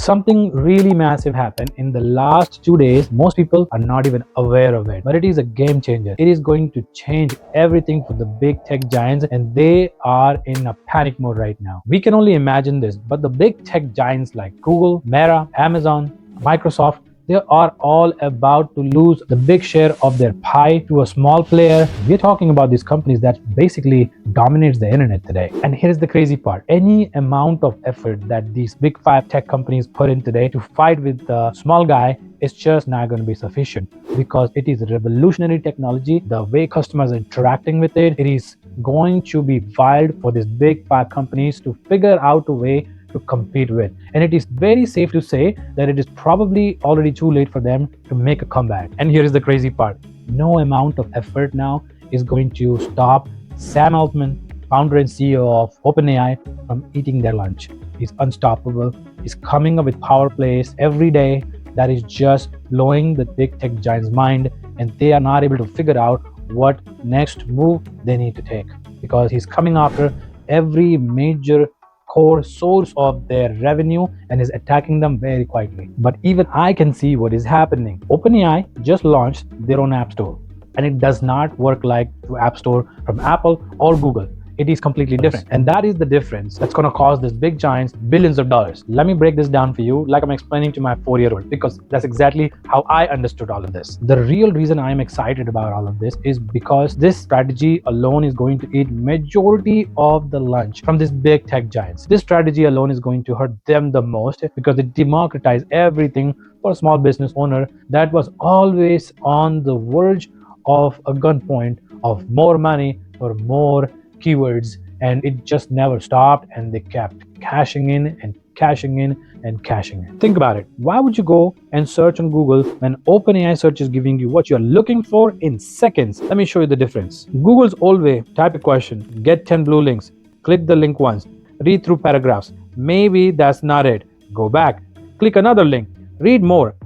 Something really massive happened in the last 2 days. Most people are not even aware of it, but it is a game changer. It is going to change everything for the big tech giants, and they are in a panic mode right now. We can only imagine this, but the big tech giants like Google, Meta, Amazon, Microsoft, they are all about to lose the big share of their pie to a small player. We're talking about these companies that basically dominates the internet today. And here's the crazy part. Any amount of effort that these big five tech companies put in today to fight with the small guy is just not going to be sufficient, because it is revolutionary technology. The way customers are interacting with it, it is going to be wild for these big five companies to figure out a way to compete with. And it is very safe to say that it is probably already too late for them to make a comeback. And here is the crazy part. No amount of effort now is going to stop Sam Altman, founder and CEO of OpenAI, from eating their lunch. He's unstoppable. He's coming up with power plays every day that is just blowing the big tech giants' mind, and they are not able to figure out what next move they need to take, because he's coming after every major core source of their revenue and is attacking them very quietly. But even I can see what is happening. OpenAI just launched their own app store, and it does not work like the app store from Apple or Google. It is completely different, and that is the difference that's going to cost these big giants billions of dollars. Let me break this down for you like I'm explaining to my 4-year-old, because that's exactly how I understood all of this. The real reason I'm excited about all of this is because this strategy alone is going to eat majority of the lunch from these big tech giants. This strategy alone is going to hurt them the most, because it democratizes everything for a small business owner that was always on the verge of a gunpoint of more money or more keywords, and it just never stopped, and they kept cashing in and cashing in and cashing in. Think about it. Why would you go and search on Google when OpenAI search is giving you what you're looking for in seconds? Let me show you the difference. Google's old way: type a question, get 10 blue links, click the link once, read through paragraphs. Maybe that's not it. Go back, click another link, read more.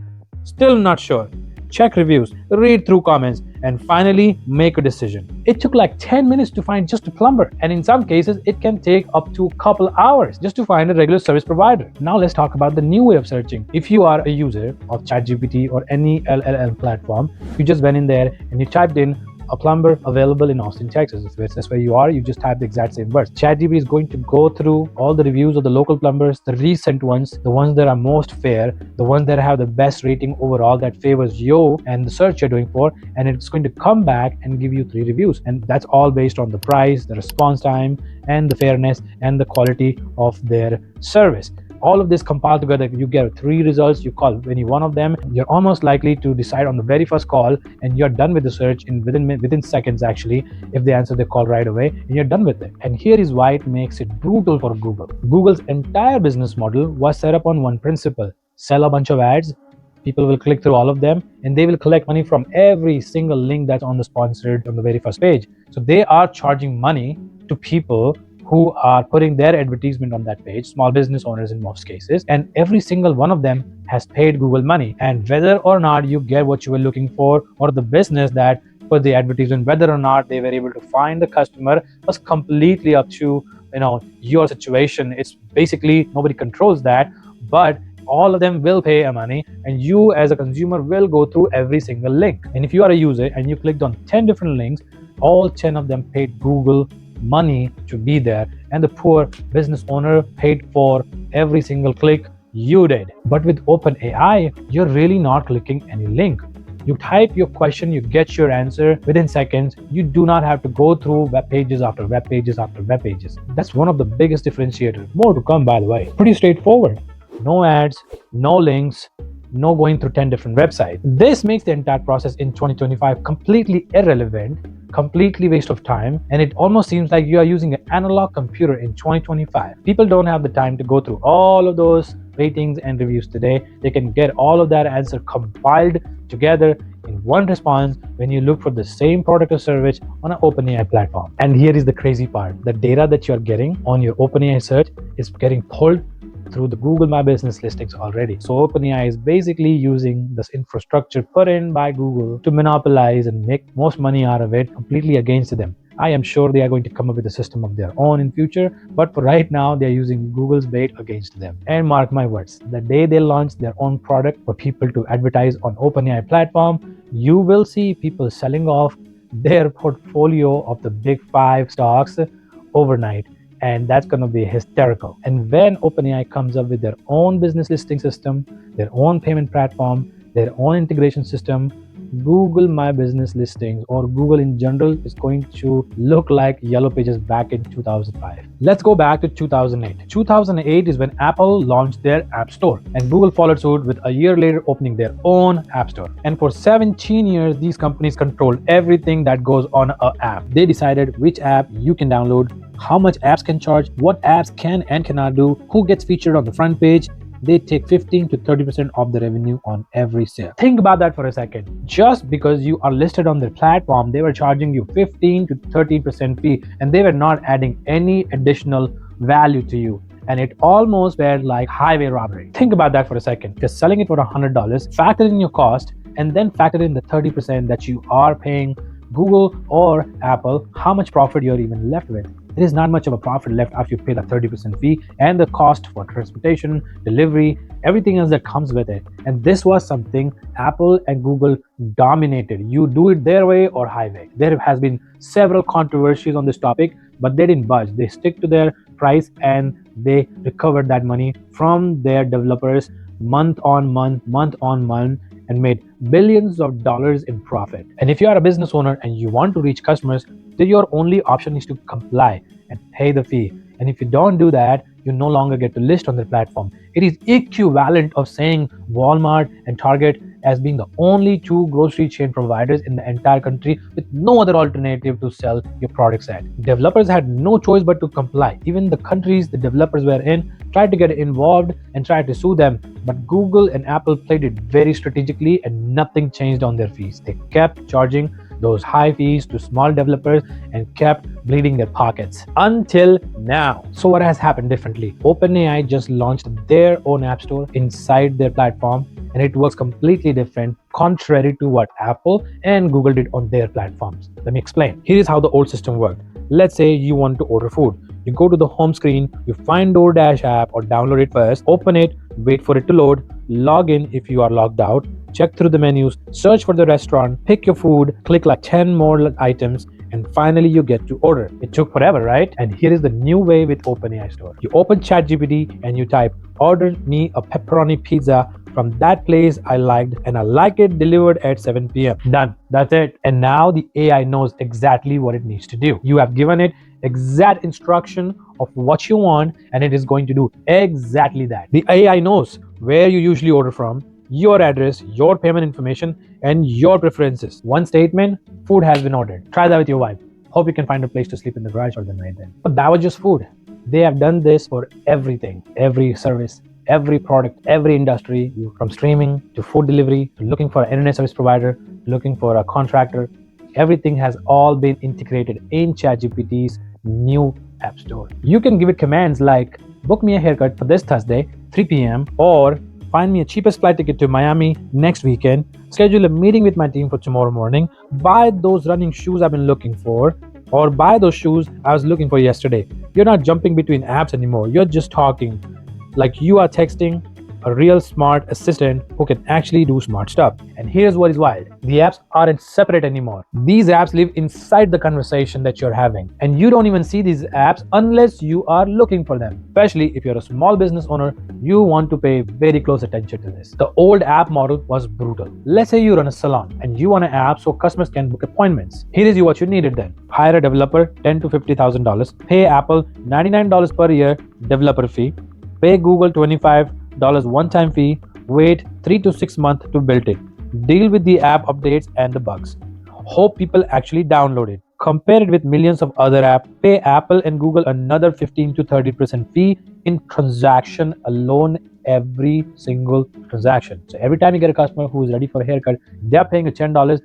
Still not sure. Check reviews, read through comments, and finally make a decision. It took like 10 minutes to find just a plumber, and in some cases it can take up to a couple hours just to find a regular service provider. Now let's talk about the new way of searching. If you are a user of ChatGPT or any LLM platform, you just went in there and you typed in a plumber available in Austin, Texas. If that's where you are, you just type the exact same words. ChatGPT is going to go through all the reviews of the local plumbers, the recent ones, the ones that are most fair, the ones that have the best rating overall that favors you and the search you're doing for, and it's going to come back and give you 3 reviews. And that's all based on the price, the response time, and the fairness and the quality of their service. All of this compiled together, you get 3 results. You call any one of them, you're almost likely to decide on the very first call, and you're done with the search in within seconds actually, if they answer the call right away, and you're done with it. And here is why it makes it brutal for Google. Google's entire business model was set up on one principle: sell a bunch of ads. People will click through all of them, and they will collect money from every single link that's on the sponsored on the very first page. So they are charging money to people who are putting their advertisement on that page, small business owners in most cases, and every single one of them has paid Google money. And whether or not you get what you were looking for, or the business that put the advertisement, whether or not they were able to find the customer, was completely up to your situation. It's basically nobody controls that, but all of them will pay money, and you as a consumer will go through every single link. And if you are a user and you clicked on 10 different links, all 10 of them paid Google money to be there, and the poor business owner paid for every single click you did. But with OpenAI, you're really not clicking any link. You type your question, you get your answer within seconds. You do not have to go through web pages after web pages after web pages. That's one of the biggest differentiators. More to come, by the way. Pretty straightforward. No ads, no links, no going through 10 different websites. This makes the entire process in 2025 completely irrelevant, completely waste of time, and it almost seems like you are using an analog computer in 2025. People don't have the time to go through all of those ratings and reviews today. They can get all of that answer compiled together in one response when you look for the same product or service on an OpenAI platform. And here is the crazy part. The data that you're getting on your OpenAI search is getting pulled through the Google My Business listings already. So OpenAI is basically using this infrastructure put in by Google to monopolize and make most money out of it, completely against them. I am sure they are going to come up with a system of their own in future, but for right now, they are using Google's bait against them. And mark my words, the day they launch their own product for people to advertise on OpenAI platform, you will see people selling off their portfolio of the big five stocks overnight, and that's going to be hysterical. And when OpenAI comes up with their own business listing system, their own payment platform, their own integration system, Google My Business listings or Google in general is going to look like Yellow Pages back in 2005. Let's go back to 2008. 2008 is when Apple launched their App Store, and Google followed suit with a year later opening their own App Store. And for 17 years, these companies controlled everything that goes on an app. They decided which app you can download, how much apps can charge, what apps can and cannot do, who gets featured on the front page. They take 15 to 30% of the revenue on every sale. Think about that for a second. Just because you are listed on their platform, they were charging you 15 to 30% fee, and they were not adding any additional value to you. And it almost felt like highway robbery. Think about that for a second. Just selling it for $100, factor in your cost, and then factor in the 30% that you are paying Google or Apple, how much profit you're even left with. There is not much of a profit left after you pay the 30% fee and the cost for transportation, delivery, everything else that comes with it. And this was something Apple and Google dominated. You do it their way or highway. There has been several controversies on this topic, but they didn't budge. They stick to their price and they recovered that money from their developers month on month, and made billions of dollars in profit. And if you are a business owner and you want to reach customers, then your only option is to comply and pay the fee. And if you don't do that, you no longer get to list on their platform. It is equivalent of saying Walmart and Target as being the only two grocery chain providers in the entire country with no other alternative to sell your products at. Developers had no choice but to comply. Even the countries the developers were in tried to get involved and tried to sue them, but Google and Apple played it very strategically and nothing changed on their fees. They kept charging those high fees to small developers and kept bleeding their pockets until now. So what has happened differently? OpenAI just launched their own app store inside their platform, and it works completely different, contrary to what Apple and Google did on their platforms. Let me explain. Here is how the old system worked. Let's say you want to order food. You go to the home screen, you find DoorDash app or download it first, open it, wait for it to load, log in if you are logged out, check through the menus, search for the restaurant, pick your food, click like 10 more items, and finally you get to order. It took forever, right? And here is the new way with OpenAI Store. You open ChatGPT and you type, order me a pepperoni pizza from that place I liked, and I like it delivered at 7 p.m. Done. That's it. And now the AI knows exactly what it needs to do. You have given it exact instruction of what you want, and it is going to do exactly that. The AI knows where you usually order from, your address, your payment information, and your preferences. One statement, food has been ordered. Try that with your wife. Hope you can find a place to sleep in the garage or the night then. But that was just food. They have done this for everything, every service, every product, every industry, from streaming to food delivery, to looking for an internet service provider, looking for a contractor. Everything has all been integrated in ChatGPT's new app store. You can give it commands like, book me a haircut for this Thursday, 3 p.m. or find me a cheapest flight ticket to Miami next weekend, schedule a meeting with my team for tomorrow morning, buy those running shoes I've been looking for, or buy those shoes I was looking for yesterday. You're not jumping between apps anymore. You're just talking like you are texting a real smart assistant who can actually do smart stuff. And here's what is wild. The apps aren't separate anymore. These apps live inside the conversation that you're having. And you don't even see these apps unless you are looking for them. Especially if you're a small business owner, you want to pay very close attention to this. The old app model was brutal. Let's say you run a salon and you want an app so customers can book appointments. Here is what you needed then. Hire a developer, $10,000 to $50,000. Pay Apple $99 per year developer fee. Pay Google $25 one-time fee, wait 3 to 6 months to build it, deal with the app updates and the bugs, hope people actually download it, compare it with millions of other apps, pay Apple and Google another 15 to 30% fee in transaction alone, every single transaction. So every time you get a customer who is ready for a haircut, they're paying a $10,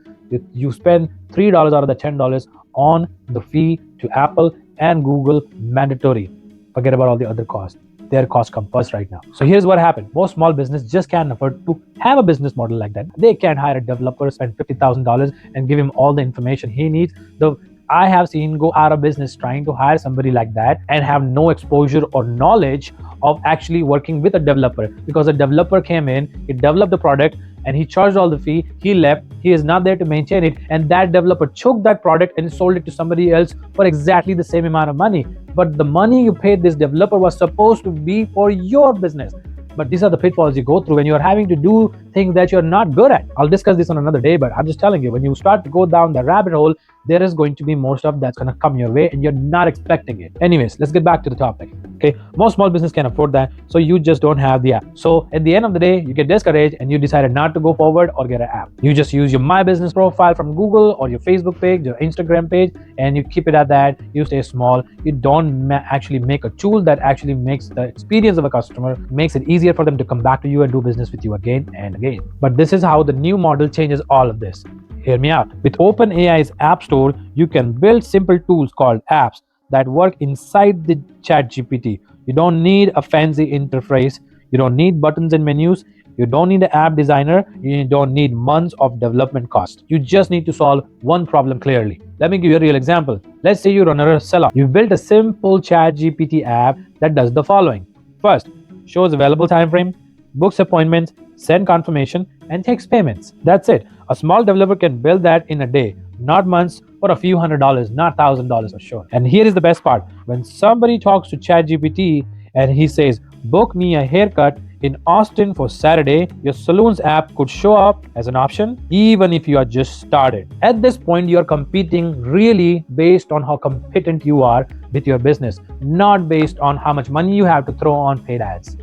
you spend $3 out of the $10 on the fee to Apple and Google mandatory. Forget about all the other costs. Their costs come first right now. So here's what happened. Most small business just can't afford to have a business model like that. They can't hire a developer, spend $50,000 and give him all the information he needs. The I have seen go out of business trying to hire somebody like that and have no exposure or knowledge of actually working with a developer, because a developer came in, he developed the product, and he charged all the fee, he left, he is not there to maintain it, and that developer took that product and sold it to somebody else for exactly the same amount of money. But the money you paid this developer was supposed to be for your business. But these are the pitfalls you go through when you're having to do things that you're not good at. I'll discuss this on another day, but I'm just telling you, when you start to go down the rabbit hole, there is going to be more stuff that's going to come your way and you're not expecting it. Anyways, let's get back to the topic. Okay, most small business can afford that, so you just don't have the app. So at the end of the day, you get discouraged and you decided not to go forward or get an app. You just use your My Business profile from Google or your Facebook page, your Instagram page, and you keep it at that. You stay small. You don't actually make a tool that actually makes the experience of a customer, makes it easier for them to come back to you and do business with you again and again. But this is how the new model changes all of this. Hear me out. With OpenAI's App Store, you can build simple tools called apps that work inside the ChatGPT. You don't need a fancy interface. You don't need buttons and menus. You don't need an app designer. You don't need months of development cost. You just need to solve one problem clearly. Let me give you a real example. Let's say you run a salon. You built a simple ChatGPT app that does the following. First, shows available time frame, books appointments, send confirmation, and takes payments. That's it. A small developer can build that in a day, not months, or a few $100s, not $1,000 for sure. And here is the best part. When somebody talks to ChatGPT and he says, book me a haircut in Austin for Saturday, your saloon's app could show up as an option, even if you are just started. At this point, you're competing really based on how competent you are with your business, not based on how much money you have to throw on paid ads.